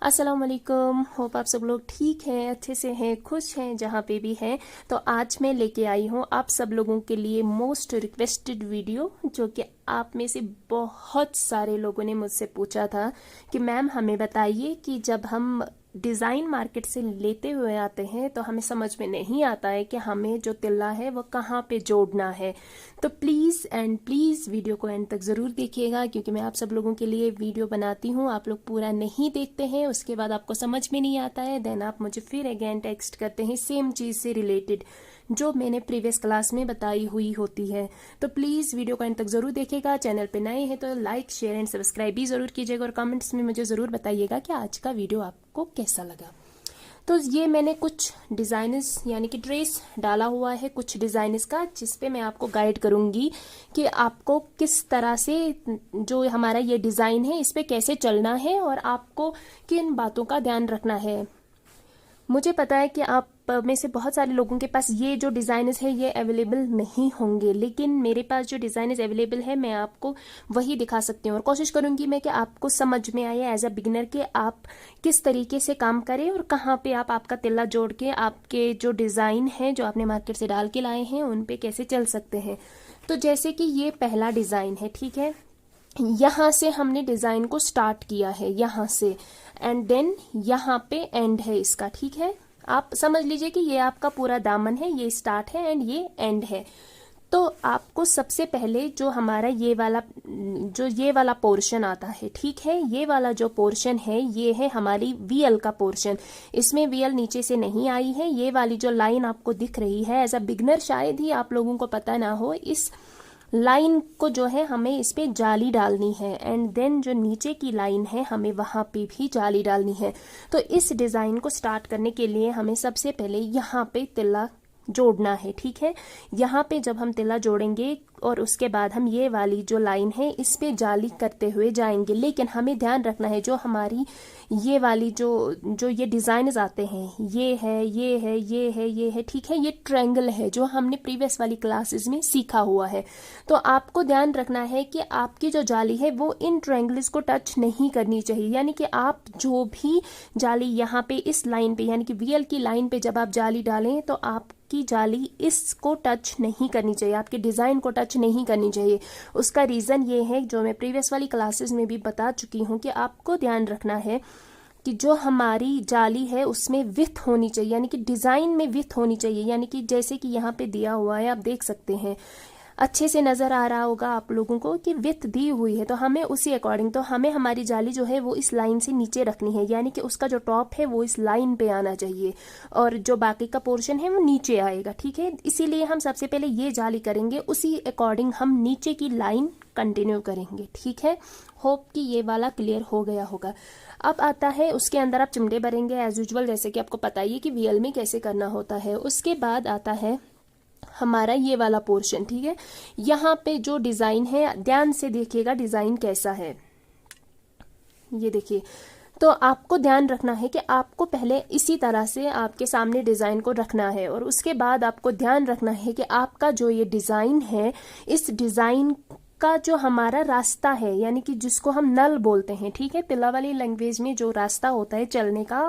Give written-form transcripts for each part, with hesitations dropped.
अस्सलाम वालेकुम। होप आप सब लोग ठीक हैं, अच्छे से हैं, खुश हैं जहाँ पे भी हैं। तो आज मैं लेके आई हूँ आप सब लोगों के लिए मोस्ट रिक्वेस्टेड वीडियो, जो कि आप में से बहुत सारे लोगों ने मुझसे पूछा था कि मैम हमें बताइए कि जब हम डिज़ाइन मार्केट से लेते हुए आते हैं तो हमें समझ में नहीं आता है कि हमें जो तिल्ला है वो कहाँ पे जोड़ना है। तो प्लीज़ एंड प्लीज़ वीडियो को एंड तक ज़रूर देखिएगा, क्योंकि मैं आप सब लोगों के लिए वीडियो बनाती हूँ, आप लोग पूरा नहीं देखते हैं, उसके बाद आपको समझ में नहीं आता है, देन आप मुझे फिर अगेन टेक्स्ट करते हैं सेम चीज़ से रिलेटेड जो मैंने प्रीवियस क्लास में बताई हुई होती है। तो प्लीज़ वीडियो को एंड तक ज़रूर देखिएगा। चैनल पे नए हैं तो लाइक शेयर एंड सब्सक्राइब भी ज़रूर कीजिएगा, और कमेंट्स में मुझे ज़रूर बताइएगा कि आज का वीडियो आपको कैसा लगा। तो ये मैंने कुछ डिज़ाइनर्स यानी कि ड्रेस डाला हुआ है कुछ डिज़ाइनर्स का, जिस पे मैं आपको गाइड करूंगी कि आपको किस तरह से जो हमारा ये डिज़ाइन है इस पे कैसे चलना है और आपको किन बातों का ध्यान रखना है। मुझे पता है कि आप में से बहुत सारे लोगों के पास ये जो डिज़ाइनर्स है ये अवेलेबल नहीं होंगे, लेकिन मेरे पास जो डिज़ाइनर्स अवेलेबल है मैं आपको वही दिखा सकती हूँ, और कोशिश करूँगी मैं कि आपको समझ में आए एज अ बिगिनर कि आप किस तरीके से काम करें और कहाँ पे आप आपका तिल्ला जोड़ के आपके जो डिज़ाइन है जो आपने मार्केट से डाल के लाए हैं उन पे कैसे चल सकते हैं। तो जैसे कि ये पहला डिज़ाइन है, ठीक है, यहाँ से हमने डिज़ाइन को स्टार्ट किया है, यहाँ से, एंड देन यहाँ पे एंड है इसका, ठीक है। आप समझ लीजिए कि ये आपका पूरा दामन है, ये स्टार्ट है एंड ये एंड है। तो आपको सबसे पहले जो हमारा ये वाला पोर्शन आता है, ठीक है, ये वाला जो पोर्शन है ये है हमारी वीएल का पोर्शन। इसमें वीएल नीचे से नहीं आई है। ये वाली जो लाइन आपको दिख रही है, एज अ बिगनर शायद ही आप लोगों को पता ना हो, इस लाइन को जो है हमें इस पे जाली डालनी है, एंड देन जो नीचे की लाइन है हमें वहां पे भी जाली डालनी है। तो इस डिज़ाइन को स्टार्ट करने के लिए हमें सबसे पहले यहाँ पे तिल्ला जोड़ना है, ठीक है। यहाँ पे जब हम तिल्ला जोड़ेंगे और उसके बाद हम ये वाली जो लाइन है इस पे जाली करते हुए जाएंगे, लेकिन हमें ध्यान रखना है जो हमारी ये वाली जो ये डिज़ाइन आते हैं, ये है, ये है, ये है, ये है, ठीक है, ये ट्रायंगल है जो हमने प्रीवियस वाली क्लासेस में सीखा हुआ है। तो आपको ध्यान रखना है कि आपकी जो जाली है वो इन ट्रायंगल्स को टच नहीं करनी चाहिए, यानी कि आप जो भी जाली यहाँ पे इस लाइन पे यानी कि वीएल की लाइन पे जब आप जाली डालें तो आपकी जाली इसको टच नहीं करनी चाहिए, आपके डिज़ाइन को टच नहीं करनी चाहिए। उसका रीज़न ये है जो मैं प्रीवियस वाली क्लासेस में भी बता चुकी हूँ कि आपको ध्यान रखना है कि जो हमारी जाली है उसमें विथ होनी चाहिए, यानी कि डिज़ाइन में विथ होनी चाहिए, यानी कि जैसे कि यहाँ पे दिया हुआ है, आप देख सकते हैं, अच्छे से नज़र आ रहा होगा आप लोगों को कि विथ दी हुई है। तो हमें उसी अकॉर्डिंग तो हमें हमारी जाली जो है वो इस लाइन से नीचे रखनी है, यानी कि उसका जो टॉप है वो इस लाइन पे आना चाहिए और जो बाकी का पोर्शन है वो नीचे आएगा, ठीक है। इसीलिए हम सबसे पहले ये जाली करेंगे, उसी अकॉर्डिंग हम नीचे की लाइन कंटिन्यू करेंगे, ठीक है। होप कि ये वाला क्लियर हो गया होगा। अब आता है उसके अंदर आप चिमटे भरेंगे एज यूजुअल, जैसे कि आपको पता ही है कि वीएल में कैसे करना होता है। उसके बाद आता है हमारा ये वाला पोर्शन, ठीक है। यहाँ पे जो डिज़ाइन है ध्यान से देखिएगा डिज़ाइन कैसा है, ये देखिए। तो आपको ध्यान रखना है कि आपको पहले इसी तरह से आपके सामने डिज़ाइन को रखना है, और उसके बाद आपको ध्यान रखना है कि आपका जो ये डिज़ाइन है इस डिज़ाइन का जो हमारा रास्ता है, यानी कि जिसको हम नल बोलते हैं, ठीक है, तिल्ला वाली लैंग्वेज में जो रास्ता होता है चलने का,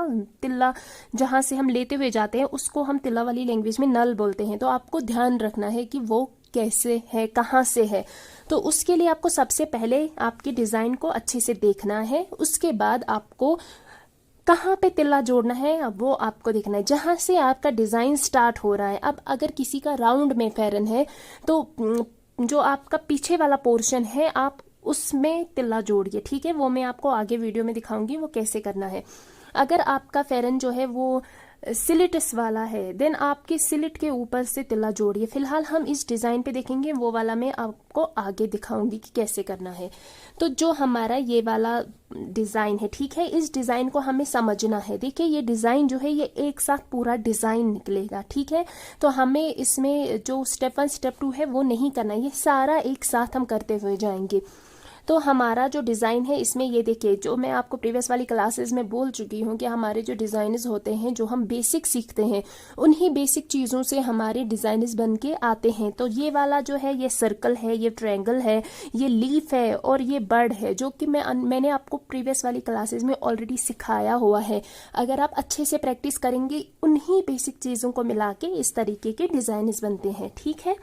तिल्ला जहाँ से हम लेते हुए जाते हैं उसको हम तिल्ला वाली लैंग्वेज में नल बोलते हैं। तो आपको ध्यान रखना है कि वो कैसे है, कहाँ से है। तो उसके लिए आपको सबसे पहले आपके डिज़ाइन को अच्छे से देखना है, उसके बाद आपको कहाँ पे तिल्ला जोड़ना है अब वो आपको देखना है, जहाँ से आपका डिज़ाइन स्टार्ट हो रहा है। अब अगर किसी का राउंड में पैरन है तो जो आपका पीछे वाला पोर्शन है आप उसमें तिल्ला जोड़िए, ठीक है, वो मैं आपको आगे वीडियो में दिखाऊंगी वो कैसे करना है। अगर आपका फेरन जो है वो सिलिटस वाला है देन आपके सिलिट के ऊपर से तिल्ला जोड़िए। फिलहाल हम इस डिज़ाइन पे देखेंगे, वो वाला मैं आपको आगे दिखाऊंगी कि कैसे करना है। तो जो हमारा ये वाला डिज़ाइन है, ठीक है, इस डिज़ाइन को हमें समझना है। देखिए ये डिज़ाइन जो है ये एक साथ पूरा डिज़ाइन निकलेगा, ठीक है। तो हमें इसमें जो स्टेप 1 स्टेप 2 है वो नहीं करना, ये सारा एक साथ हम करते हुए जाएंगे। तो हमारा जो डिज़ाइन है इसमें ये देखिए, जो मैं आपको प्रीवियस वाली क्लासेस में बोल चुकी हूँ कि हमारे जो डिज़ाइनर्स होते हैं, जो हम बेसिक सीखते हैं, उन्हीं बेसिक चीज़ों से हमारे डिज़ाइनर्स बन के आते हैं। तो ये वाला जो है ये सर्कल है, ये ट्रायंगल है, ये लीफ है और ये बर्ड है, जो कि मैंने आपको प्रीवियस वाली क्लासेस में ऑलरेडी सिखाया हुआ है। अगर आप अच्छे से प्रैक्टिस करेंगे, उन्हीं बेसिक चीज़ों को मिला के इस तरीके के डिज़ाइनर्स बनते हैं, ठीक है।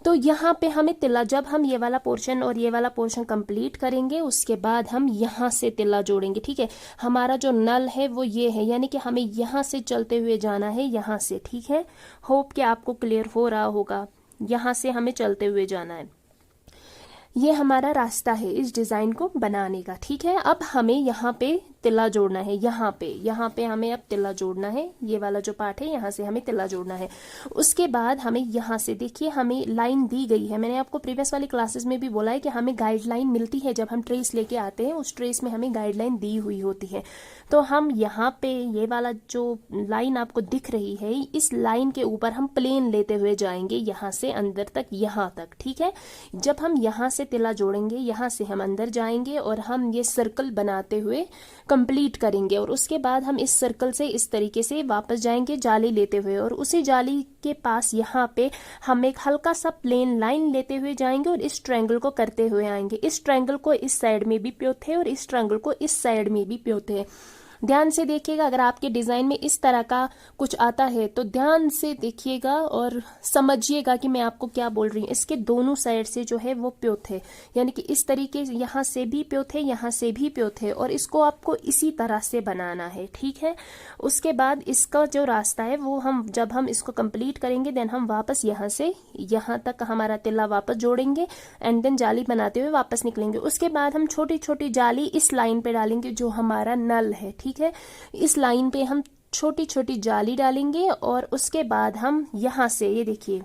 तो यहाँ पे हमें तिल्ला, जब हम ये वाला पोर्शन और ये वाला पोर्शन कंप्लीट करेंगे, उसके बाद हम यहाँ से तिल्ला जोड़ेंगे, ठीक है। हमारा जो नल है वो ये है, यानी कि हमें यहाँ से चलते हुए जाना है, यहाँ से, ठीक है। होप कि आपको क्लियर हो रहा होगा, यहाँ से हमें चलते हुए जाना है। ये हमारा रास्ता है इस डिज़ाइन को बनाने का, ठीक है। अब हमें यहाँ पे तिल्ला जोड़ना है, यहाँ पे हमें अब तिल्ला जोड़ना है। ये वाला जो पार्ट है, यहाँ से हमें तिल्ला जोड़ना है। उसके बाद हमें यहाँ से, देखिए हमें लाइन दी गई है। मैंने आपको प्रीवियस वाली क्लासेस में भी बोला है कि हमें गाइडलाइन मिलती है जब हम ट्रेस लेके आते हैं, उस ट्रेस में हमें गाइडलाइन दी हुई होती है। तो हम यहाँ पे ये वाला जो लाइन आपको दिख रही है, इस लाइन के ऊपर हम प्लेन लेते हुए जाएंगे, यहाँ से अंदर तक, यहाँ तक, ठीक है। जब हम यहाँ से तिल्ला जोड़ेंगे, यहाँ से हम अंदर जाएंगे और हम ये सर्कल बनाते हुए कंप्लीट करेंगे, और उसके बाद हम इस सर्कल से इस तरीके से वापस जाएंगे जाली लेते हुए, और उसी जाली के पास यहाँ पे हम एक हल्का सा प्लेन लाइन लेते हुए जाएंगे और इस ट्रायंगल को करते हुए आएंगे। इस ट्रायंगल को इस साइड में भी प्योथे है और इस ट्रायंगल को इस साइड में भी प्योथे है। ध्यान से देखिएगा, अगर आपके डिजाइन में इस तरह का कुछ आता है तो ध्यान से देखिएगा और समझिएगा कि मैं आपको क्या बोल रही हूँ। इसके दोनों साइड से जो है वो प्योथ है, यानी कि इस तरीके से यहाँ से भी प्योथ है, यहाँ से भी प्योथ है, और इसको आपको इसी तरह से बनाना है, ठीक है। उसके बाद इसका जो रास्ता है वो जब हम इसको कंप्लीट करेंगे, देन हम वापस यहाँ से यहाँ तक हमारा तिल्ला वापस जोड़ेंगे एंड देन जाली बनाते हुए वापस निकलेंगे। उसके बाद हम छोटी छोटी जाली इस लाइन पे डालेंगे जो हमारा नल है, ठीक है। इस लाइन पे हम छोटी छोटी जाली डालेंगे और उसके बाद हम यहाँ से, ये देखिए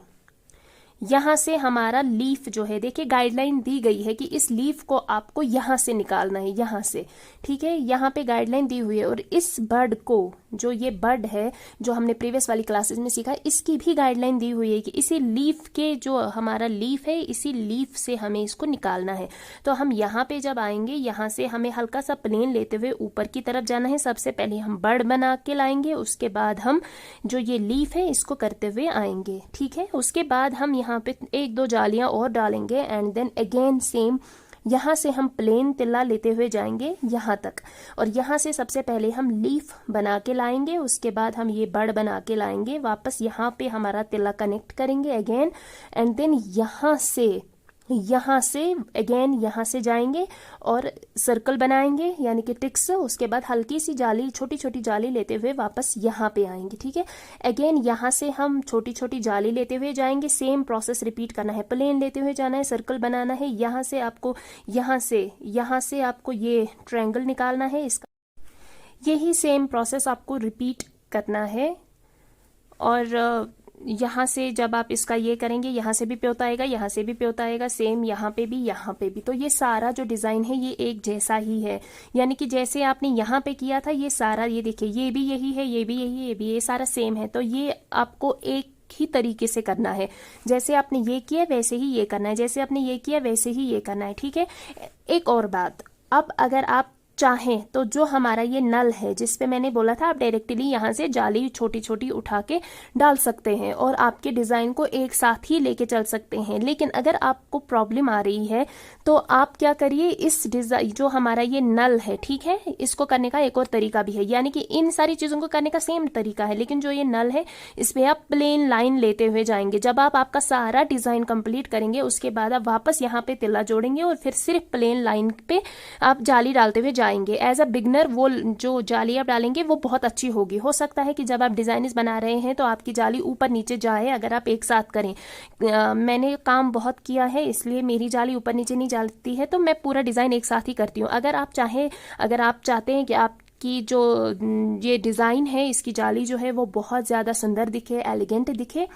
यहाँ से हमारा लीफ जो है, देखिए गाइडलाइन दी गई है कि इस लीफ को आपको यहाँ से निकालना है, यहाँ से, ठीक है। यहाँ पे गाइडलाइन दी हुई है, और इस बर्ड को, जो ये बर्ड है जो हमने प्रीवियस वाली क्लासेस में सीखा, इसकी भी गाइडलाइन दी हुई है कि इसी लीफ के, जो हमारा लीफ है, इसी लीफ से हमें इसको निकालना है। तो हम यहाँ पे जब आएंगे, यहाँ से हमें हल्का सा प्लेन लेते हुए ऊपर की तरफ जाना है। सबसे पहले हम बर्ड बना के लाएंगे, उसके बाद हम जो ये लीफ है इसको करते हुए आएंगे, ठीक है। उसके बाद हम यहाँ पे एक दो जालियां और डालेंगे एंड देन अगेन सेम यहाँ से हम प्लेन तिल्ला लेते हुए जाएंगे यहाँ तक, और यहाँ से सबसे पहले हम लीफ बना के लाएंगे, उसके बाद हम ये बर्ड बना के लाएंगे, वापस यहाँ पे हमारा तिल्ला कनेक्ट करेंगे अगेन एंड देन यहाँ से अगेन यहाँ से जाएंगे और सर्कल बनाएंगे, यानी कि टिक्स। उसके बाद हल्की सी जाली, छोटी छोटी जाली लेते हुए वापस यहाँ पे आएंगे, ठीक है। अगेन यहाँ से हम छोटी छोटी जाली लेते हुए जाएंगे, सेम प्रोसेस रिपीट करना है, प्लेन लेते हुए जाना है, सर्कल बनाना है, यहाँ से आपको ये ट्रायंगल निकालना है, इसका यही सेम प्रोसेस आपको रिपीट करना है। और यहाँ से जब आप इसका ये करेंगे, यहाँ से भी प्योता आएगा, यहाँ से भी प्योता आएगा, सेम यहाँ पे भी, यहाँ पे भी। तो ये सारा जो डिजाइन है ये एक जैसा ही है, यानी कि जैसे आपने यहाँ पे किया था, ये सारा, ये देखिए ये भी यही है, ये भी यही है, ये भी, ये सारा सेम है। तो ये आपको एक ही तरीके से करना है, जैसे आपने ये किया वैसे ही ये करना है, जैसे आपने ये किया वैसे ही ये करना है, ठीक है। एक और बात, अब अगर आप चाहें तो जो हमारा ये नल है जिसपे मैंने बोला था, आप डायरेक्टली यहाँ से जाली छोटी छोटी उठा के डाल सकते हैं और आपके डिजाइन को एक साथ ही लेके चल सकते हैं। लेकिन अगर आपको प्रॉब्लम आ रही है तो आप क्या करिए, इस डिजाइन, जो हमारा ये नल है, ठीक है, इसको करने का एक और तरीका भी है, यानी कि इन सारी चीजों को करने का सेम तरीका है, लेकिन जो ये नल है इस पे आप प्लेन लाइन लेते हुए जाएंगे। जब आप आपका सारा डिजाइन कंप्लीट करेंगे, उसके बाद आप वापस यहाँ पे तिल्ला जोड़ेंगे और फिर सिर्फ प्लेन लाइन पे आप जाली डालते हुए जाएंगे। एज अ बिगनर वो जो जाली आप डालेंगे वो बहुत अच्छी होगी। हो सकता है कि जब आप डिजाइन बना रहे हैं तो आपकी जाली ऊपर नीचे जाए, अगर आप एक साथ करें। मैंने काम बहुत किया है इसलिए मेरी जाली ऊपर नीचे नहीं जाती है, तो मैं पूरा डिजाइन एक साथ ही करती हूँ। अगर आप चाहते हैं कि आपकी जो ये डिजाइन है, इसकी जाली जो है वो बहुत ज्यादा सुंदर दिखे, एलिगेंट दिखे,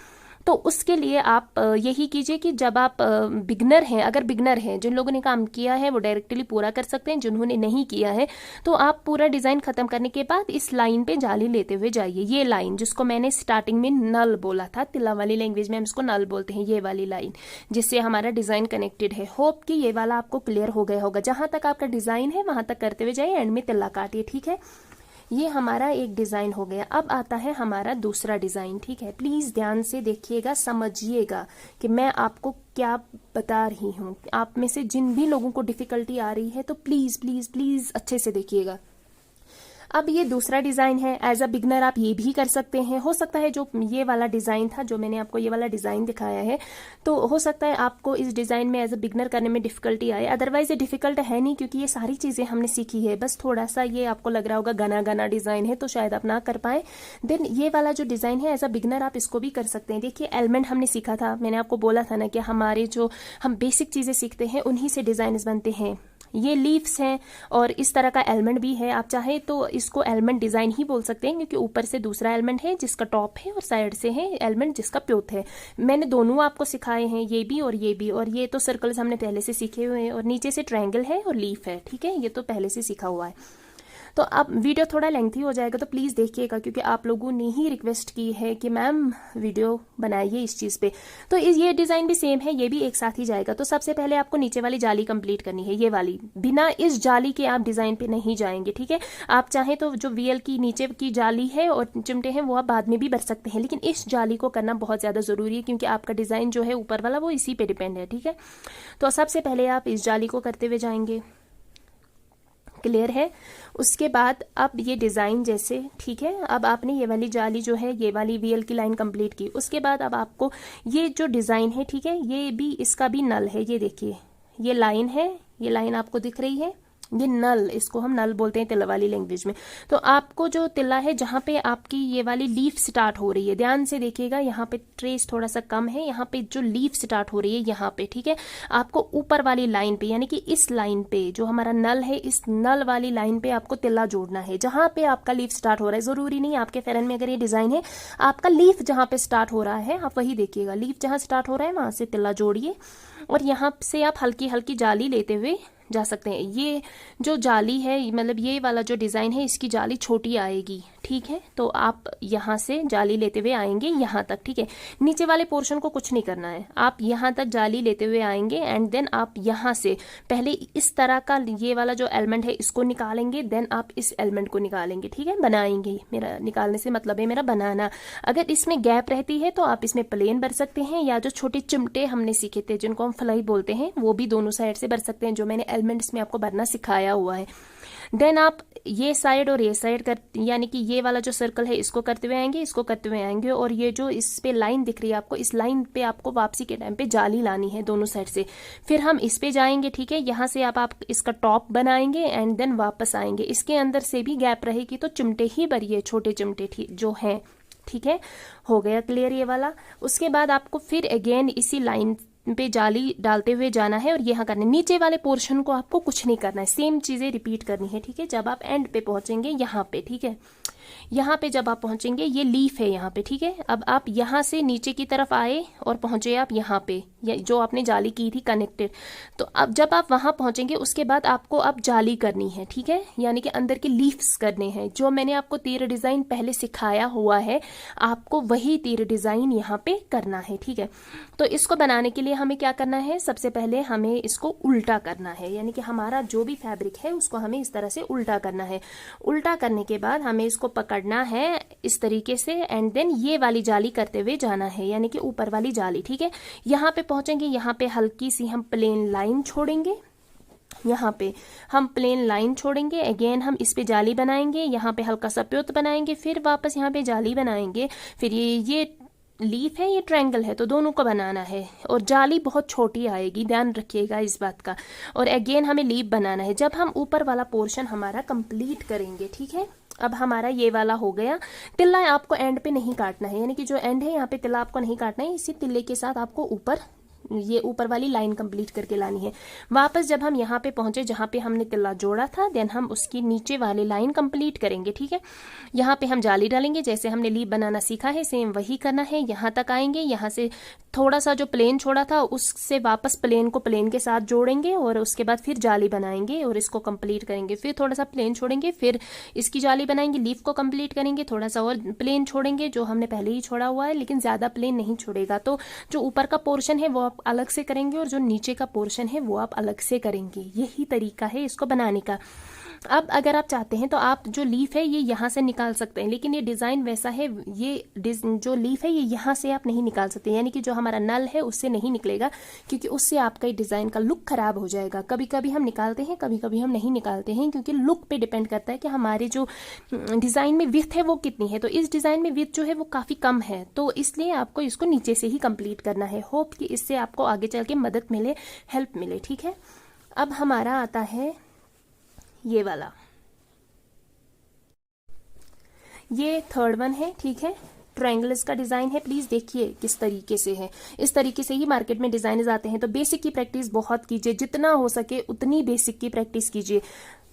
तो उसके लिए आप यही कीजिए कि जब आप बिगनर हैं, अगर बिगनर हैं, जिन लोगों ने काम किया है वो डायरेक्टली पूरा कर सकते हैं, जिन्होंने नहीं किया है तो आप पूरा डिज़ाइन ख़त्म करने के बाद इस लाइन पे जाली लेते हुए जाइए। ये लाइन जिसको मैंने स्टार्टिंग में नल बोला था, तिल्ला वाली लैंग्वेज में हम इसको नल बोलते हैं, ये वाली लाइन जिससे हमारा डिज़ाइन कनेक्टेड है। होप कि ये वाला आपको क्लियर हो गया होगा। जहाँ तक आपका डिज़ाइन है वहाँ तक करते हुए जाइए, एंड में तिल्ला काटिए। ठीक है, ये हमारा एक डिज़ाइन हो गया। अब आता है हमारा दूसरा डिज़ाइन। ठीक है, प्लीज़ ध्यान से देखिएगा, समझिएगा कि मैं आपको क्या बता रही हूँ। आप में से जिन भी लोगों को डिफ़िकल्टी आ रही है तो प्लीज़ प्लीज़ प्लीज़ अच्छे से देखिएगा। अब ये दूसरा डिज़ाइन है। एज अ बिगनर आप ये भी कर सकते हैं। हो सकता है जो ये वाला डिज़ाइन था, जो मैंने आपको ये वाला डिज़ाइन दिखाया है, तो हो सकता है आपको इस डिज़ाइन में एज अ बिगनर करने में डिफ़िकल्टी आए। अदरवाइज ये डिफ़िकल्ट है नहीं, क्योंकि ये सारी चीज़ें हमने सीखी है। बस थोड़ा सा ये आपको लग रहा होगा घना घना डिज़ाइन है तो शायद आप ना कर पाए। देन ये वाला जो डिज़ाइन है एज अ बिगनर आप इसको भी कर सकते हैं। देखिए एलिमेंट हमने सीखा था, मैंने आपको बोला था ना कि हमारे जो हम बेसिक चीज़ें सीखते हैं उन्हीं से डिज़ाइन बनते हैं। ये लीव्स हैं और इस तरह का एलिमेंट भी है। आप चाहे तो इसको एलिमेंट डिज़ाइन ही बोल सकते हैं, क्योंकि ऊपर से दूसरा एलिमेंट है जिसका टॉप है और साइड से है एलिमेंट जिसका प्योथ है। मैंने दोनों आपको सिखाए हैं, ये भी और ये भी। और ये तो सर्कल्स हमने पहले से सीखे हुए हैं, और नीचे से ट्रायंगल है और लीफ है। ठीक है, ये तो पहले से सीखा हुआ है। तो अब वीडियो थोड़ा लेंथी हो जाएगा तो प्लीज़ देखिएगा, क्योंकि आप लोगों ने ही रिक्वेस्ट की है कि मैम वीडियो बनाइए इस चीज़ पे। तो ये डिज़ाइन भी सेम है, ये भी एक साथ ही जाएगा। तो सबसे पहले आपको नीचे वाली जाली कंप्लीट करनी है, ये वाली। बिना इस जाली के आप डिज़ाइन पे नहीं जाएंगे। ठीक है, आप चाहें तो जो वीएल की नीचे की जाली है और चिमटे हैं वो आप बाद में भी बर सकते हैं, लेकिन इस जाली को करना बहुत ज़्यादा ज़रूरी है, क्योंकि आपका डिज़ाइन जो है ऊपर वाला वो इसी पे डिपेंड है। ठीक है, तो सबसे पहले आप इस जाली को करते हुए जाएंगे। क्लियर है। उसके बाद अब ये डिज़ाइन जैसे, ठीक है, अब आपने ये वाली जाली जो है, ये वाली वीएल की लाइन कंप्लीट की। उसके बाद अब आपको ये जो डिज़ाइन है, ठीक है, ये भी, इसका भी नल है। ये देखिए ये लाइन है, ये लाइन आपको दिख रही है, ये नल, इसको हम नल बोलते हैं तिल्ला वाली लैंग्वेज में। तो आपको जो तिल्ला है जहाँ पे आपकी ये वाली लीफ स्टार्ट हो रही है, ध्यान से देखिएगा, यहाँ पे ट्रेस थोड़ा सा कम है, यहाँ पे जो लीफ स्टार्ट हो रही है यहाँ पे। ठीक है, आपको ऊपर वाली लाइन पे, यानी कि इस लाइन पे जो हमारा नल है, इस नल वाली लाइन पे आपको तिल्ला जोड़ना है, जहाँ पे आपका लीफ स्टार्ट हो रहा है। जरूरी नहीं आपके फेरन में अगर ये डिजाइन है, आपका लीफ जहाँ पे स्टार्ट हो रहा है आप वही देखिएगा, लीफ जहाँ स्टार्ट हो रहा है वहां से तिल्ला जोड़िए, और यहाँ से आप हल्की हल्की जाली लेते हुए जा सकते हैं। ये जो जाली है, मतलब ये वाला जो डिज़ाइन है, इसकी जाली छोटी आएगी। ठीक है, तो आप यहाँ से जाली लेते हुए आएंगे यहाँ तक। ठीक है, नीचे वाले पोर्शन को कुछ नहीं करना है, आप यहाँ तक जाली लेते हुए आएंगे, एंड देन आप यहाँ से पहले इस तरह का ये वाला जो एलिमेंट है इसको निकालेंगे, देन आप इस एलिमेंट को निकालेंगे। ठीक है, बनाएंगे, मेरा निकालने से मतलब है मेरा बनाना। अगर इसमें गैप रहती है तो आप इसमें प्लेन भर सकते हैं, या जो छोटे चिमटे हमने सीखे थे जिनको हम फ्लाई बोलते हैं, वो भी दोनों साइड से भर सकते हैं, जो मैंने एलिमेंट्स में आपको भरना सिखाया हुआ है। देन आप ये साइड और ये साइड कर, यानी कि ये वाला जो सर्कल है इसको करते हुए आएंगे, इसको करते हुए आएंगे, और ये जो इस पे लाइन दिख रही है आपको, इस लाइन पे आपको वापसी के टाइम पे जाली लानी है दोनों साइड से। फिर हम इस पे जाएंगे। ठीक है, यहाँ से आप इसका टॉप बनाएंगे एंड देन वापस आएंगे। इसके अंदर से भी गैप रहेगी तो चिमटे ही भरिए, छोटे चिमटे जो हैं। ठीक है, हो गया क्लियर ये वाला। उसके बाद आपको फिर अगेन इसी लाइन पे जाली डालते हुए जाना है, और यहाँ करना है। नीचे वाले पोर्शन को आपको कुछ नहीं करना है, सेम चीजें रिपीट करनी है। ठीक है, जब आप एंड पे पहुंचेंगे यहाँ पे, ठीक है, यहाँ पे जब आप पहुंचेंगे, ये लीफ है यहाँ पे। ठीक है, अब आप यहाँ से नीचे की तरफ आए और पहुंचे आप यहाँ पे, जो आपने जाली की थी कनेक्टेड। तो अब जब आप वहां पहुंचेंगे उसके बाद आपको अब जाली करनी है। ठीक है, यानी कि अंदर के लीफ्स करने हैं, जो मैंने आपको तीर डिजाइन पहले सिखाया हुआ है, आपको वही तीर डिजाइन यहाँ पे करना है। ठीक है, तो इसको बनाने के लिए हमें क्या करना है, सबसे पहले हमें इसको उल्टा करना है, यानी कि हमारा जो भी फैब्रिक है उसको हमें इस तरह से उल्टा करना है। उल्टा करने के बाद हमें इसको पकड़ना है इस तरीके से, एंड देन ये वाली जाली करते हुए जाना है, यानी कि ऊपर वाली जाली। ठीक है, यहाँ पे पहुंचेंगे, यहाँ पे हल्की सी हम प्लेन लाइन छोड़ेंगे, यहाँ पे हम प्लेन लाइन छोड़ेंगे, अगेन हम इस पे जाली बनाएंगे, यहाँ पे हल्का सा प्योत बनाएंगे, फिर वापस यहाँ पे जाली बनाएंगे, फिर ये लीफ है, ये ट्रायंगल है, तो दोनों को बनाना है, और जाली बहुत छोटी आएगी, ध्यान रखिएगा इस बात का। और अगेन हमें लीफ बनाना है जब हम ऊपर वाला पोर्शन हमारा कंप्लीट करेंगे। ठीक है, अब हमारा ये वाला हो गया। तिल्ला आपको एंड पे नहीं काटना है, यानी कि जो एंड है यहाँ पे तिल्ला आपको नहीं काटना है, इसी तिल्ले के साथ आपको ऊपर ये ऊपर वाली लाइन कंप्लीट करके लानी है। वापस जब हम यहाँ पे पहुंचे जहाँ पे हमने तिल्ला जोड़ा था, देन हम उसकी नीचे वाली लाइन कंप्लीट करेंगे। ठीक है, यहाँ पे हम जाली डालेंगे, जैसे हमने लीफ बनाना सीखा है सेम वही करना है। यहाँ तक आएंगे, यहाँ से थोड़ा सा जो प्लेन छोड़ा था उससे वापस प्लेन को प्लेन के साथ जोड़ेंगे और उसके बाद फिर जाली बनाएंगे और इसको कंप्लीट करेंगे। फिर थोड़ा सा प्लेन छोड़ेंगे, फिर इसकी जाली बनाएंगे, लीफ को कंप्लीट करेंगे, थोड़ा सा और प्लेन छोड़ेंगे जो हमने पहले ही छोड़ा हुआ है, लेकिन ज्यादा प्लेन नहीं छोड़ेगा। तो जो ऊपर का पोर्शन है वो आप अलग से करेंगे और जो नीचे का पोर्शन है वो आप अलग से करेंगे। यही तरीका है इसको बनाने का। अब अगर आप चाहते हैं तो आप जो लीफ है ये यहाँ से निकाल सकते हैं, लेकिन ये डिजाइन वैसा है, ये जो लीफ है ये यहाँ से आप नहीं निकाल सकते, यानी कि जो हमारा नल है उससे नहीं निकलेगा, क्योंकि उससे आपका डिजाइन का लुक खराब हो जाएगा। कभी कभी हम निकालते हैं, कभी कभी हम नहीं निकालते हैं, क्योंकि लुक पे डिपेंड करता है कि हमारे जो डिजाइन में विड्थ है वो कितनी है। तो इस डिजाइन में विड्थ जो है वो काफी कम है, तो इसलिए आपको इसको नीचे से ही कंप्लीट करना है। होप कि इससे आपको आगे चल के मदद मिले, हेल्प मिले। ठीक है, अब हमारा आता है ये वाला, ये थर्ड वन है। ठीक है, ट्रायंगल इसका डिजाइन है। प्लीज देखिए किस तरीके से है, इस तरीके से ही मार्केट में डिजाइन आते हैं। तो बेसिक की प्रैक्टिस बहुत कीजिए, जितना हो सके उतनी बेसिक की प्रैक्टिस कीजिए।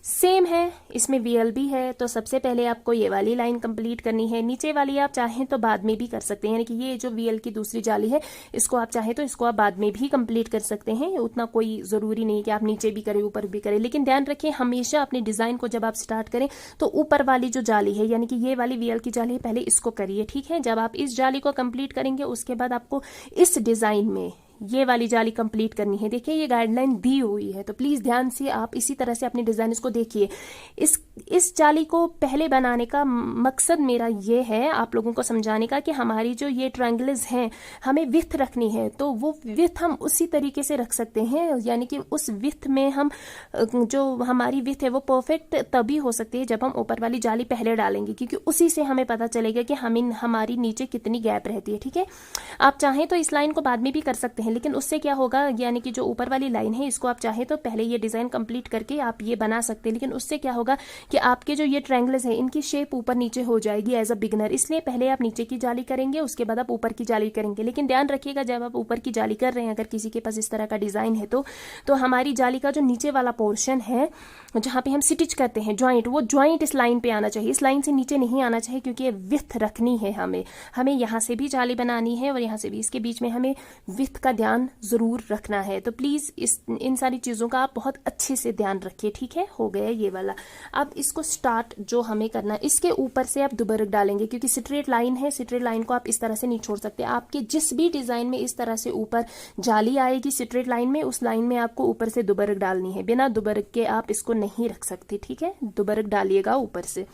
सेम है, इसमें वीएल भी है। तो सबसे पहले आपको ये वाली लाइन कंप्लीट करनी है, नीचे वाली आप चाहें तो बाद में भी कर सकते हैं, यानी कि ये जो वीएल की दूसरी जाली है इसको आप चाहें तो इसको आप बाद में भी कंप्लीट कर सकते हैं। उतना कोई जरूरी नहीं कि आप नीचे भी करें ऊपर भी करें, लेकिन ध्यान रखें हमेशा अपने डिजाइन को जब आप स्टार्ट करें तो ऊपर वाली जो जाली है यानी कि ये वाली वीएल की जाली है पहले इसको करिए। ठीक है, जब आप इस जाली को कंप्लीट करेंगे उसके बाद आपको इस डिजाइन में ये वाली जाली कंप्लीट करनी है। देखिए ये गाइडलाइन दी हुई है, तो प्लीज ध्यान से आप इसी तरह से अपने डिजाइन को देखिए। इस जाली को पहले बनाने का मकसद मेरा ये है आप लोगों को समझाने का कि हमारी जो ये ट्रायंगल्स हैं हमें विड्थ रखनी है, तो वो विड्थ हम उसी तरीके से रख सकते हैं, यानी कि उस विड्थ में हम जो हमारी विड्थ है वो परफेक्ट तभी हो सकती है जब हम ऊपर वाली जाली पहले डालेंगे, क्योंकि उसी से हमें पता चलेगा कि हमारी नीचे कितनी गैप रहती है। ठीक है, आप चाहें तो इस लाइन को बाद में भी कर सकते हैं, लेकिन उससे क्या होगा, यानी कि जो ऊपर वाली लाइन है इसको आप चाहे तो पहले ये डिजाइन कंप्लीट करके आप ये बना सकते हैं, लेकिन उससे क्या होगा कि आपके जो ये ट्रायंगल्स है इनकी शेप ऊपर नीचे हो जाएगी एज अ बिगनर। इसलिए पहले आप नीचे की जाली करेंगे, उसके बाद आप ऊपर की जाली करेंगे। लेकिन ध्यान रखिएगा जब आप ऊपर की जाली कर रहे हैं, अगर किसी के पास इस तरह का डिजाइन है तो हमारी जाली का जो नीचे वाला पोर्शन है जहां पे हम स्टिच करते हैं ज्वाइंट, वो ज्वाइंट इस लाइन पे आना चाहिए, इस लाइन से नीचे नहीं आना चाहिए, क्योंकि ये विड्थ रखनी है हमें यहाँ से भी जाली बनानी है और यहाँ से भी, इसके बीच में हमें विड्थ का ध्यान जरूर रखना है। तो प्लीज इन सारी चीजों का आप बहुत अच्छे से ध्यान रखिए। ठीक है, हो गया ये वाला। अब इसको स्टार्ट जो हमें करना है, इसके ऊपर से आप दुबरक डालेंगे, क्योंकि स्ट्रेट लाइन है, स्ट्रेट लाइन को आप इस तरह से नहीं छोड़ सकते। आपके जिस भी डिजाइन में इस तरह से ऊपर जाली आएगी स्ट्रेट लाइन में, उस लाइन में आपको ऊपर से दुबरक डालनी है, बिना दुबरक के आप इसको नहीं रख सकते। ठीक है, दुबरक डालिएगा ऊपर से।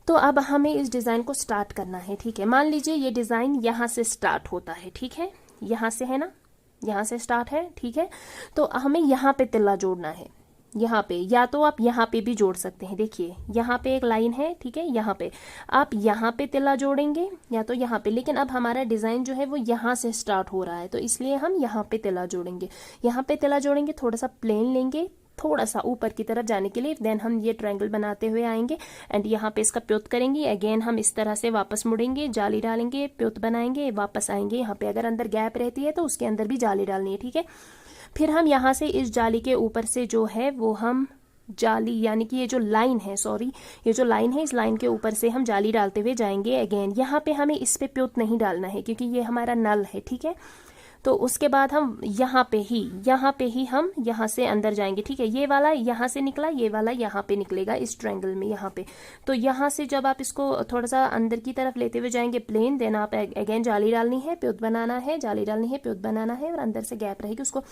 तो अब हमें इस डिजाइन को स्टार्ट करना है। ठीक है, मान लीजिए ये डिजाइन यहां से स्टार्ट होता है। ठीक है, यहां से है ना, यहां से स्टार्ट है। ठीक है, तो हमें यहां पे तिल्ला जोड़ना है, यहाँ पे, या तो आप यहाँ पे भी जोड़ सकते हैं। देखिए यहाँ पे एक लाइन है, ठीक है, यहाँ पे आप यहाँ पे तिल्ला जोड़ेंगे या तो यहाँ पे, लेकिन अब हमारा डिजाइन जो है वो यहाँ से स्टार्ट हो रहा है, तो इसलिए हम यहाँ पे तिल्ला जोड़ेंगे। यहाँ पे तिल्ला जोड़ेंगे, थोड़ा सा प्लेन लेंगे थोड़ा सा ऊपर की तरफ जाने के लिए, देन हम ये ट्रायंगल बनाते हुए आएंगे एंड यहाँ पे इसका प्योत करेंगे। अगेन हम इस तरह से वापस मुड़ेंगे, जाली डालेंगे, प्योत बनाएंगे, वापस आएंगे। यहाँ पे अगर अंदर गैप रहती है तो उसके अंदर भी जाली डालनी है। ठीक है, फिर हम यहाँ से इस जाली के ऊपर से जो है वो हम जाली, यानी कि ये जो लाइन है, सॉरी ये जो लाइन है, इस लाइन के ऊपर से हम जाली डालते हुए जाएंगे। अगेन यहाँ पे हमें इस पे प्योत नहीं डालना है क्योंकि ये हमारा नल है। ठीक है, तो उसके बाद हम यहाँ पे ही हम यहाँ से अंदर जाएंगे। ठीक है, ये वाला यहाँ से निकला, ये वाला यहाँ पे निकलेगा इस ट्रायंगल में, यहाँ पे। तो यहाँ से जब आप इसको थोड़ा सा अंदर की तरफ लेते हुए जाएंगे प्लेन, देन आप अगेन जाली डालनी है, प्योत बनाना है, जाली डालनी है, प्योत बनाना है, और अंदर से गैप रहेगी उसको।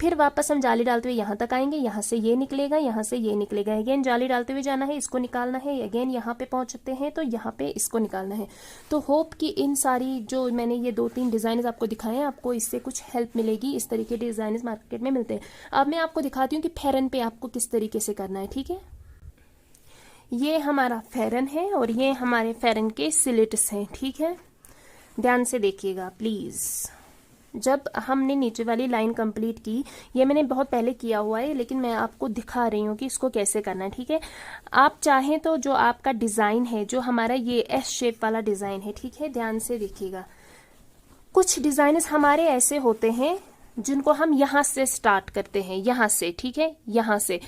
फिर वापस हम जाली डालते हुए यहाँ तक आएंगे, यहाँ से ये निकलेगा, यहाँ से ये निकलेगा, अगेन जाली डालते हुए जाना है, इसको निकालना है, अगेन यहाँ पे पहुंचते हैं तो यहाँ पे इसको निकालना है। तो होप कि इन सारी जो मैंने ये 2-3 डिजाइन आपको दिखाए हैं, आपको इससे कुछ हेल्प मिलेगी। इस तरीके के डिजाइन मार्केट में मिलते हैं। अब मैं आपको दिखाती हूँ कि फेरन पे आपको किस तरीके से करना है। ठीक है, ये हमारा फेरन है और ये हमारे फेरन के स्लिट्स हैं। ठीक है, ध्यान से देखिएगा प्लीज। जब हमने नीचे वाली लाइन कंप्लीट की, ये मैंने बहुत पहले किया हुआ है लेकिन मैं आपको दिखा रही हूँ कि इसको कैसे करना है। ठीक है, आप चाहें तो जो आपका डिजाइन है, जो हमारा ये एस शेप वाला डिजाइन है, ठीक है, ध्यान से देखिएगा। कुछ डिजाइनर्स हमारे ऐसे होते हैं जिनको हम यहाँ से स्टार्ट करते हैं, यहाँ से, ठीक है, यहाँ से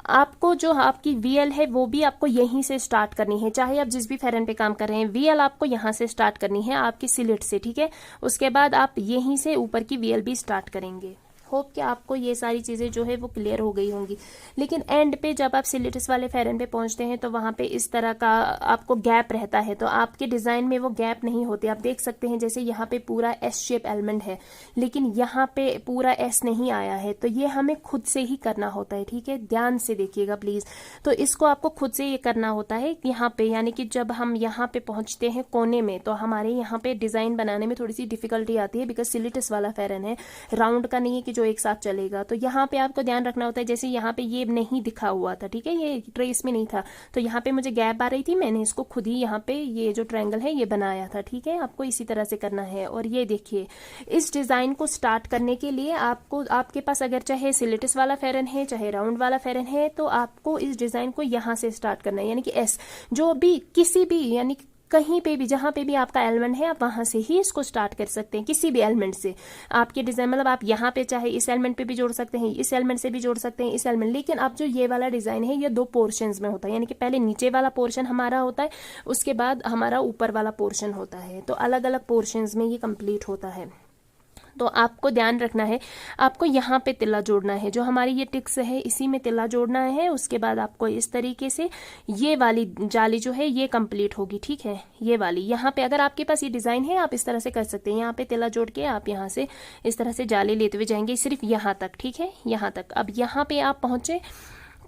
आपको जो आपकी वीएल है वो भी आपको यहीं से स्टार्ट करनी है, चाहे आप जिस भी फेरन पे काम कर रहे हैं, वीएल आपको यहाँ से स्टार्ट करनी है आपकी स्लिट से, ठीक है। उसके बाद आप यहीं से ऊपर की वीएल भी स्टार्ट करेंगे। होप कि आपको ये सारी चीज़ें जो है वो क्लियर हो गई होंगी। लेकिन एंड पे जब आप स्लिट्स वाले फेरन पे पहुंचते हैं तो वहां पे इस तरह का आपको गैप रहता है, तो आपके डिज़ाइन में वो गैप नहीं होते। आप देख सकते हैं जैसे यहाँ पे पूरा एस शेप एलिमेंट है, लेकिन यहाँ पे पूरा एस नहीं आया है, तो ये हमें खुद से ही करना होता है, ठीक है। ध्यान से देखिएगा प्लीज़। तो इसको आपको खुद से ये करना होता है यहाँ पे, यानी कि जब हम यहाँ पे पहुंचते हैं कोने में, तो हमारे यहाँ पे डिज़ाइन बनाने में थोड़ी सी डिफिकल्टी आती है, बिकॉज स्लिट्स वाला फेरन है, राउंड का नहीं है कि जो एक साथ चलेगा। तो यहाँ पे आपको ध्यान रखना होता है, जैसे यहाँ पे ये नहीं दिखा हुआ था, ठीक है, ये ट्रेस में नहीं था, तो यहाँ पे मुझे गैप आ रही थी, मैंने इसको खुद ही यहाँ पे ये जो ट्रायंगल है ये बनाया था, ठीक है। आपको इसी तरह से करना है। और ये देखिए, इस डिजाइन को स्टार्ट करने के लिए आपको, आपके पास अगर चाहे स्लिट्स वाला फेरन है चाहे राउंड वाला फेरन है, तो आपको इस डिजाइन को यहाँ से स्टार्ट करना है, यानी कि एस, जो भी किसी भी, यानी कहीं पे भी जहां पे भी आपका एलिमेंट है आप वहां से ही इसको स्टार्ट कर सकते हैं, किसी भी एलिमेंट से। आपके डिजाइन मतलब आप यहाँ पे चाहे इस एलिमेंट पे भी जोड़ सकते हैं, इस एलिमेंट से भी जोड़ सकते हैं, इस एलिमेंट। लेकिन अब जो ये वाला डिजाइन है ये 2 पोर्शंस में होता है, यानी कि पहले नीचे वाला पोर्शन हमारा होता है, उसके बाद हमारा ऊपर वाला पोर्शन होता है, तो अलग अलग पोर्शंस में ये कंप्लीट होता है। तो आपको ध्यान रखना है, आपको यहाँ पे तिल्ला जोड़ना है, जो हमारी ये टिक्स है इसी में तिल्ला जोड़ना है। उसके बाद आपको इस तरीके से ये वाली जाली जो है ये कंप्लीट होगी, ठीक है। ये वाली यहाँ पे अगर आपके पास ये डिजाइन है आप इस तरह से कर सकते हैं, यहाँ पे तिल्ला जोड़ के आप यहाँ से इस तरह से जाली लेते हुए जाएंगे सिर्फ यहाँ तक, ठीक है, यहाँ तक। अब यहाँ पे आप पहुंचे,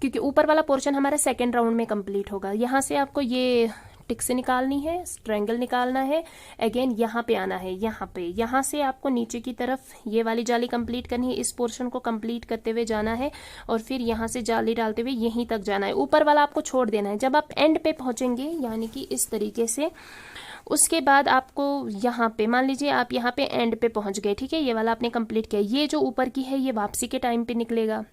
क्योंकि ऊपर वाला पोर्शन हमारा सेकेंड राउंड में कंप्लीट होगा। यहाँ से आपको ये टिक से निकालनी है, ट्रायंगल निकालना है, अगेन यहाँ पे आना है, यहाँ पे, यहाँ से आपको नीचे की तरफ ये वाली जाली कंप्लीट करनी है, इस पोर्शन को कंप्लीट करते हुए जाना है, और फिर यहाँ से जाली डालते हुए यहीं तक जाना है। ऊपर वाला आपको छोड़ देना है। जब आप एंड पे पहुंचेंगे, यानी कि इस तरीके से, उसके बाद आपको यहाँ पे, मान लीजिए आप यहाँ पे एंड पे पहुंच गए, ठीक है, ये वाला आपने कंप्लीट किया। ये जो ऊपर की है ये वापसी के टाइम पे निकलेगा,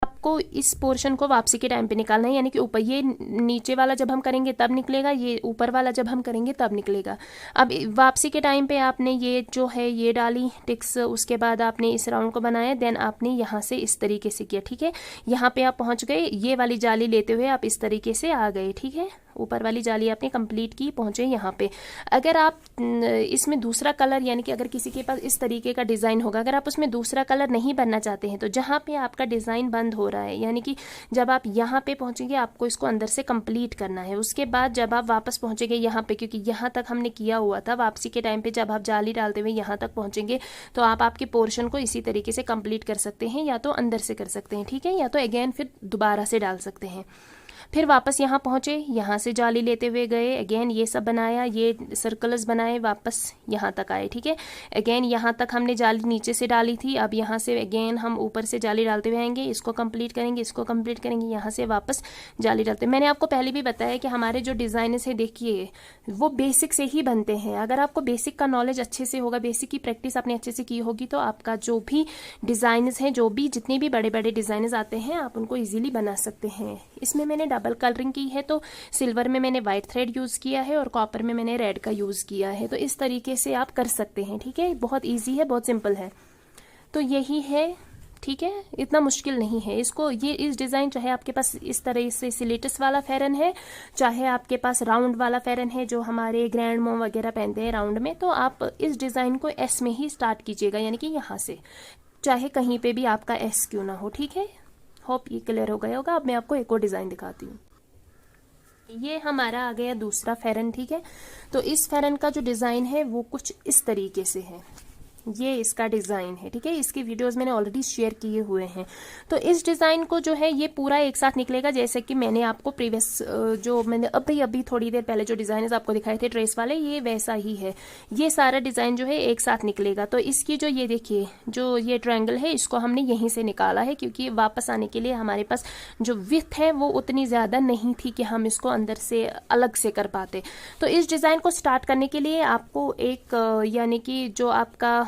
आपको इस पोर्शन को वापसी के टाइम पे निकालना है, यानी कि ऊपर, ये नीचे वाला जब हम करेंगे तब निकलेगा, ये ऊपर वाला जब हम करेंगे तब निकलेगा। अब वापसी के टाइम पे आपने ये जो है ये डाली टिक्स, उसके बाद आपने इस राउंड को बनाया, देन आपने यहाँ से इस तरीके से किया, ठीक है। यहाँ पे आप पहुंच गए, ये वाली जाली लेते हुए आप इस तरीके से आ गए, ठीक है। ऊपर वाली जाली आपने कंप्लीट की, पहुंचे यहाँ पे। अगर आप इसमें दूसरा कलर, यानी कि अगर किसी के पास इस तरीके का डिजाइन होगा, अगर आप उसमें दूसरा कलर नहीं भरना चाहते हैं, तो जहाँ पे आपका डिजाइन बंद हो रहा है, यानी कि जब आप यहाँ पे पहुंचेंगे आपको इसको अंदर से कंप्लीट करना है। उसके बाद जब आप वापस पहुंचेंगे यहाँ पे, क्योंकि यहाँ तक हमने किया हुआ था, वापसी के टाइम पे जब आप जाली डालते हुए यहाँ तक पहुंचेंगे, तो आप आपके पोर्शन को इसी तरीके से कंप्लीट कर सकते हैं, या तो अंदर से कर सकते हैं, ठीक है, या तो अगेन फिर दोबारा से डाल सकते हैं। फिर वापस यहाँ पहुंचे, यहाँ से जाली लेते हुए गए, अगेन ये सब बनाया, ये सर्कल्स बनाए, वापस यहाँ तक आए, ठीक है। अगेन यहाँ तक हमने जाली नीचे से डाली थी, अब यहाँ से अगेन हम ऊपर से जाली डालते हुए आएंगे, इसको कंप्लीट करेंगे, इसको कंप्लीट करेंगे, यहाँ से वापस जाली डालते। मैंने आपको पहले भी बताया कि हमारे जो डिज़ाइनर्स है, देखिए वो बेसिक से ही बनते हैं। अगर आपको बेसिक का नॉलेज अच्छे से होगा, बेसिक की प्रैक्टिस आपने अच्छे से की होगी, तो आपका जो भी डिज़ाइनर्स हैं, जो भी जितने भी बड़े बड़े डिज़ाइनर्स आते हैं, आप उनको ईजिली बना सकते हैं। इसमें मैंने डबल कलरिंग की है, तो सिल्वर में मैंने व्हाइट थ्रेड यूज किया है और कॉपर में मैंने रेड का यूज किया है। तो इस तरीके से आप कर सकते हैं, ठीक है। बहुत इजी है, बहुत सिंपल है। तो यही है, ठीक है, इतना मुश्किल नहीं है। इसको, ये इस डिजाइन, चाहे आपके पास इस तरह से स्लिट्स वाला फेरन है, चाहे आपके पास राउंड वाला फेरन है जो हमारे ग्रैंड मॉम वगैरह पहनते हैं राउंड में, तो आप इस डिजाइन को एस में ही स्टार्ट कीजिएगा, यानी कि यहाँ से, चाहे कहीं पे भी आपका एस क्यों ना हो, ठीक है। होप ये क्लियर हो गया होगा। अब मैं आपको एक और डिजाइन दिखाती हूँ। ये हमारा आ गया दूसरा फेरन, ठीक है। तो इस फेरन का जो डिजाइन है वो कुछ इस तरीके से है, ये इसका डिजाइन है, ठीक है। इसकी वीडियोस मैंने ऑलरेडी शेयर किए हुए हैं। तो इस डिजाइन को जो है ये पूरा एक साथ निकलेगा, जैसे कि मैंने आपको प्रीवियस जो मैंने अभी थोड़ी देर पहले जो डिजाइन आपको दिखाए थे ट्रेस वाले, ये वैसा ही है। ये सारा डिजाइन जो है एक साथ निकलेगा। तो इसकी जो ये देखिए, जो ये ट्रायंगल है, इसको हमने यहीं से निकाला है, क्योंकि वापस आने के लिए हमारे पास जो विड्थ है वो उतनी ज्यादा नहीं थी कि हम इसको अंदर से अलग से कर पाते। तो इस डिजाइन को स्टार्ट करने के लिए आपको एक, यानी कि जो आपका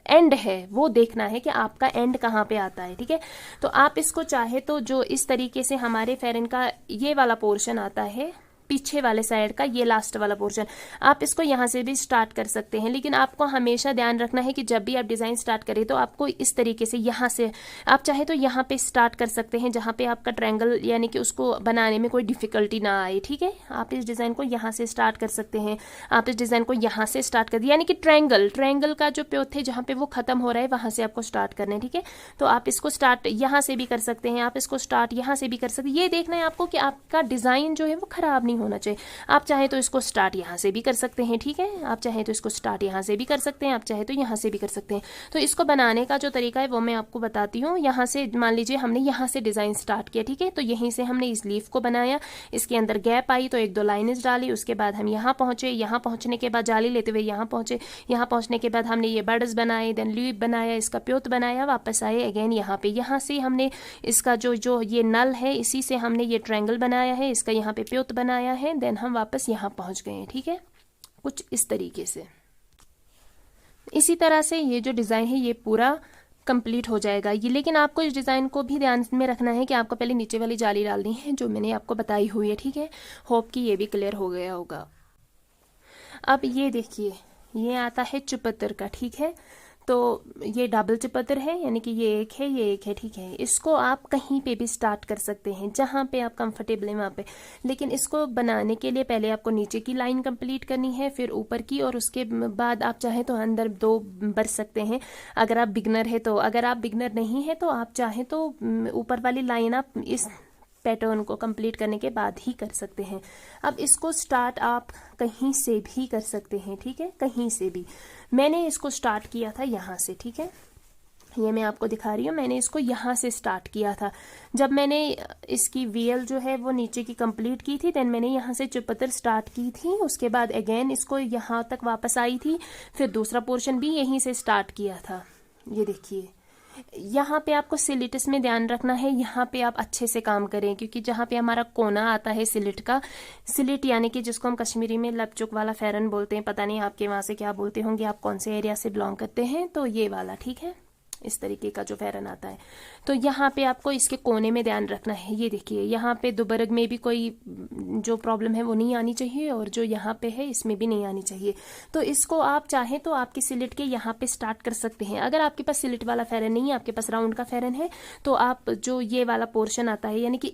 एंड है वो देखना है कि आपका एंड कहाँ पे आता है, ठीक है। तो आप इसको चाहे तो जो इस तरीके से हमारे फेरन का ये वाला पोर्शन आता है, पीछे वाले साइड का ये लास्ट वाला पोर्शन। आप इसको यहाँ से भी स्टार्ट कर सकते हैं, लेकिन आपको हमेशा ध्यान रखना है कि जब भी आप डिज़ाइन स्टार्ट करें तो आपको इस तरीके से यहाँ से, आप चाहे तो यहाँ पे स्टार्ट कर सकते हैं जहाँ पे आपका ट्रायंगल यानी कि उसको बनाने में कोई डिफिकल्टी ना आए। ठीक है, आप इस डिज़ाइन को यहाँ से स्टार्ट कर सकते हैं, आप इस डिज़ाइन को यहाँ से स्टार्ट कर दिया, यानी कि ट्रायंगल का जो प्योथ है जहाँ पे वो खत्म हो रहा है वहाँ से आपको स्टार्ट करना है। ठीक है, तो आप इसको स्टार्ट यहाँ से भी कर सकते हैं, आप इसको स्टार्ट यहाँ से भी कर सकते हैं। ये देखना है आपको कि आपका डिज़ाइन जो है वो खराब नहीं होना चाहिए। आप चाहे तो इसको स्टार्ट यहाँ से भी कर सकते हैं। ठीक है, आप चाहे तो इसको स्टार्ट यहाँ से भी कर सकते हैं, आप चाहे तो यहाँ से भी कर सकते हैं। तो इसको बनाने का जो तरीका है वो मैं आपको बताती हूँ। यहाँ से मान लीजिए हमने यहाँ से डिज़ाइन स्टार्ट किया, ठीक है, तो यहीं से हमने इस लीफ को बनाया, इसके अंदर गैप आई तो 1-2 लाइनें डाली, उसके बाद हम यहाँ पहुँचे, यहाँ पहुँचने के बाद जाली लेते हुए यहाँ पहुँचे, यहाँ पहुँचने के बाद हमने ये बर्ड्स बनाए, देन लीफ बनाया, इसका प्योत बनाया, वापस आए अगेन यहाँ पे, यहाँ से हमने इसका जो ये नल है इसी से हमने ये ट्रायंगल बनाया है, इसका यहाँ पे प्योत बनाया है, देन हम वापस यहाँ पहुँच गए हैं। ठीक है, कुछ इस तरीके से। इसी तरह से ये जो डिज़ाइन है ये पूरा कंप्लीट हो जाएगा ये, लेकिन आपको इस डिज़ाइन को भी ध्यान में रखना है कि आपको पहले नीचे वाली जाली डालनी है जो मैंने आपको बताई हुई है। ठीक है, होप कि ये भी क्लियर हो गया होगा। अब ये देखिए, ये आता है चुपत्तर का। ठीक है, तो ये डबल चुपत्तर है, यानी कि ये एक है, ये एक है। ठीक है, इसको आप कहीं पे भी स्टार्ट कर सकते हैं जहाँ पे आप कंफर्टेबल हैं वहाँ पे, लेकिन इसको बनाने के लिए पहले आपको नीचे की लाइन कंप्लीट करनी है, फिर ऊपर की, और उसके बाद आप चाहें तो अंदर 2 बर सकते हैं अगर आप बिगनर है तो। अगर आप बिगनर नहीं है तो आप चाहें तो ऊपर वाली लाइन आप इस पैटर्न को कंप्लीट करने के बाद ही कर सकते हैं। अब इसको स्टार्ट आप कहीं से भी कर सकते हैं। ठीक है, कहीं से भी। मैंने इसको स्टार्ट किया था यहाँ से। ठीक है, ये मैं आपको दिखा रही हूँ, मैंने इसको यहाँ से स्टार्ट किया था। जब मैंने इसकी वीएल जो है वो नीचे की कंप्लीट की थी, देन मैंने यहाँ से चुपत्तर स्टार्ट की थी, उसके बाद अगेन इसको यहाँ तक वापस आई थी, फिर दूसरा पोर्शन भी यहीं से स्टार्ट किया था। ये देखिए, यहाँ पे आपको सिलिट्स में ध्यान रखना है, यहाँ पे आप अच्छे से काम करें, क्योंकि जहाँ पे हमारा कोना आता है सिलिट का, सिलिट यानी कि जिसको हम कश्मीरी में लपचुक वाला फेरन बोलते हैं, पता नहीं आपके वहाँ से क्या बोलते होंगे, आप कौन से एरिया से बिलोंग करते हैं, तो ये वाला। ठीक है, इस तरीके का जो फेरन आता है, तो यहाँ पे आपको इसके कोने में ध्यान रखना है। ये देखिए, यहाँ पे दुबरग में भी कोई जो प्रॉब्लम है वो नहीं आनी चाहिए, और जो यहाँ पे है इसमें भी नहीं आनी चाहिए। तो इसको आप चाहें तो आपकी सिलिट के यहाँ पे स्टार्ट कर सकते हैं। अगर आपके पास सिलिट वाला फेरन नहीं है, आपके पास राउंड का फेरन है, तो आप जो ये वाला पोर्शन आता है, यानी कि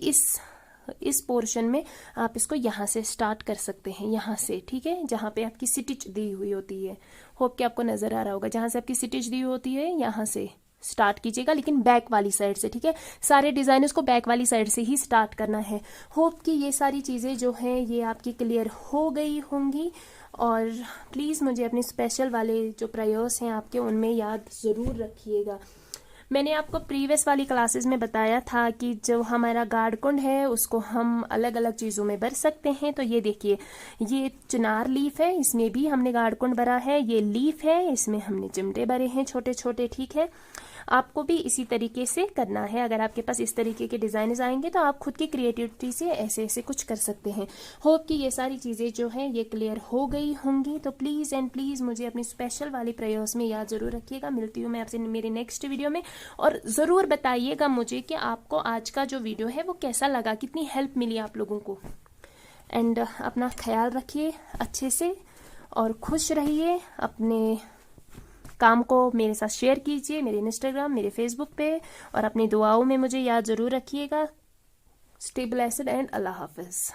इस पोर्शन में आप इसको यहाँ से स्टार्ट कर सकते हैं, यहाँ से। ठीक है, जहाँ पे आपकी स्टिच दी हुई होती है, होप कि आपको नजर आ रहा होगा, जहाँ से आपकी स्टिच दी होती है यहाँ से स्टार्ट कीजिएगा, लेकिन बैक वाली साइड से। ठीक है, सारे डिजाइनर्स को बैक वाली साइड से ही स्टार्ट करना है। होप कि ये सारी चीजें जो हैं ये आपकी क्लियर हो गई होंगी, और प्लीज मुझे अपने स्पेशल वाले जो प्रेयर्स हैं आपके उनमें याद जरूर रखिएगा। मैंने आपको प्रीवियस वाली क्लासेस में बताया था कि जो हमारा गार्ड कुंड है उसको हम अलग अलग चीज़ों में भर सकते हैं। तो ये देखिए, ये चिनार लीफ है, इसमें भी हमने गार्ड कुंड भरा है। ये लीफ है, इसमें हमने चिमटे भरे हैं छोटे छोटे। ठीक है, आपको भी इसी तरीके से करना है। अगर आपके पास इस तरीके के डिजाइन आएंगे तो आप खुद की क्रिएटिविटी से ऐसे ऐसे कुछ कर सकते हैं। होप कि ये सारी चीज़ें जो हैं ये क्लियर हो गई होंगी। तो प्लीज़ एंड प्लीज़ मुझे अपनी स्पेशल वाली प्रेयर्स में याद ज़रूर रखिएगा। मिलती हूँ मैं आपसे मेरे नेक्स्ट वीडियो में, और ज़रूर बताइएगा मुझे कि आपको आज का जो वीडियो है वो कैसा लगा, कितनी हेल्प मिली आप लोगों को। एंड अपना ख्याल रखिए अच्छे से, और खुश रहिए। अपने काम को मेरे साथ शेयर कीजिए, मेरे इंस्टाग्राम, मेरे फेसबुक पे, और अपनी दुआओं में मुझे याद ज़रूर रखिएगा। स्टे ब्लेस्ड एंड अल्लाह हाफिज़।